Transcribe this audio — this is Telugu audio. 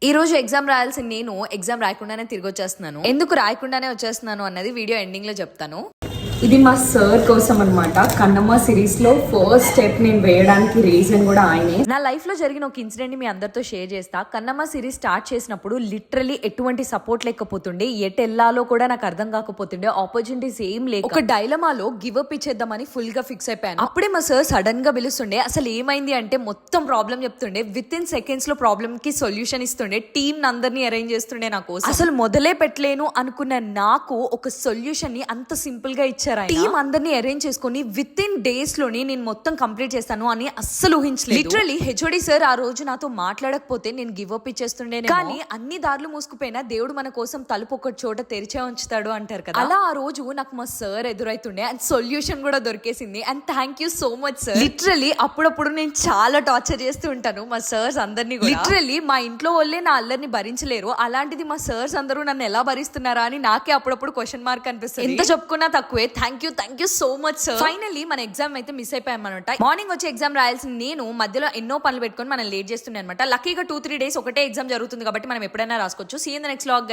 ఈ రోజు ఎగ్జామ్ రాయాల్సిన నేను ఎగ్జామ్ రాయకుండానే తిరిగి వచ్చేస్తున్నాను. ఎందుకు రాయకుండానే వచ్చేస్తున్నాను అన్నది వీడియో ఎండింగ్ లో చెప్తాను. ఇది మా సార్ కోసం అన్నమాట. కన్నమ్మ సిరీస్ లో ఫస్ట్ స్టెప్ నేను వేయడానికి రీజన్ కూడా ఆయనే. నా లైఫ్ లో జరిగిన ఒక ఇన్సిడెంట్ ని మీ అందరితో షేర్ చేస్తా. కన్నమ్మ సిరీస్ స్టార్ట్ చేసినప్పుడు లిటరలీ ఎటువంటి సపోర్ట్ లేకపోతుండే, ఎటు వెళ్ళాలో కూడా నాకు అర్థం కాకపోతుండే, ఆపర్చునిటీస్ ఏం లేక ఒక డైలమాలో గివ్ అప్ ఇచ్చేద్దామని ఫుల్ గా ఫిక్స్ అయిపోయాను. అప్పుడే మా సార్ సడన్ గా పిలుస్తుండే. అసలు ఏమైంది అంటే మొత్తం ప్రాబ్లం చెప్తుండే, విత్ ఇన్ సెకండ్స్ లో ప్రాబ్లమ్ కి సొల్యూషన్ ఇస్తుండే, టీమ్ అందరినీ అరేంజ్ చేస్తుండే. నాకు అసలు మొదలే పెట్టలేను అనుకున్న నాకు ఒక సొల్యూషన్ ని అంత సింపుల్ గా ఇచ్చారు. టీమ్ అందరినీ అరేంజ్ చేసుకుని విత్ ఇన్ డేస్ లోని నేను మొత్తం కంప్లీట్ చేస్తాను అని అస్సలు ఊహించలేదు. లిటరలీ హెచ్ఓడి సార్ ఆ రోజు నాతో మాట్లాడకపోతే నేను గివ్ అప్ ఇచ్చేస్తుండే. కానీ అన్ని దారులు మూసుకుపోయినా దేవుడు మన కోసం తలుపు ఒక చోట తెరిచే ఉంచుతాడు అంటారు కదా. అలా ఆ రోజు నాకు మా సార్ ఎదురైతుండే అండ్ సొల్యూషన్ కూడా దొరికేసింది. And thank you so much sir. Literally అప్పుడప్పుడు నేను చాలా టార్చర్ చేస్తూ ఉంటాను మా సార్స్ అందరినీ. లిటరలీ మా ఇంట్లో వాళ్ళే నా అల్లరిని భరించలేరు, అలాంటిది మా సార్స్ అందరూ నన్ను ఎలా భరిస్తున్నారా అని నాకే అప్పుడప్పుడు క్వశ్చన్ మార్క్ అనిపిస్తుంది. ఎంత చెప్పుకున్నా తక్కువే. Thank you so much sir. Finally మన ఎగ్జామ్ అయితే మిస్ అయిపోయామన్నమాట. మార్నింగ్ వచ్చి ఎగ్జామ్ రాయాల్సిన నేను మధ్యలో ఎన్నో పనులు పెట్టుకొని మనం లేట్ చేస్తున్నాయి అనమాట. లక్కీగా 2-3 డేస్ ఒకటే ఎగ్జామ్ జరుగుతుంది కాబట్టి మనం ఎప్పుడైనా రాసుకోవచ్చు. See in the next vlog.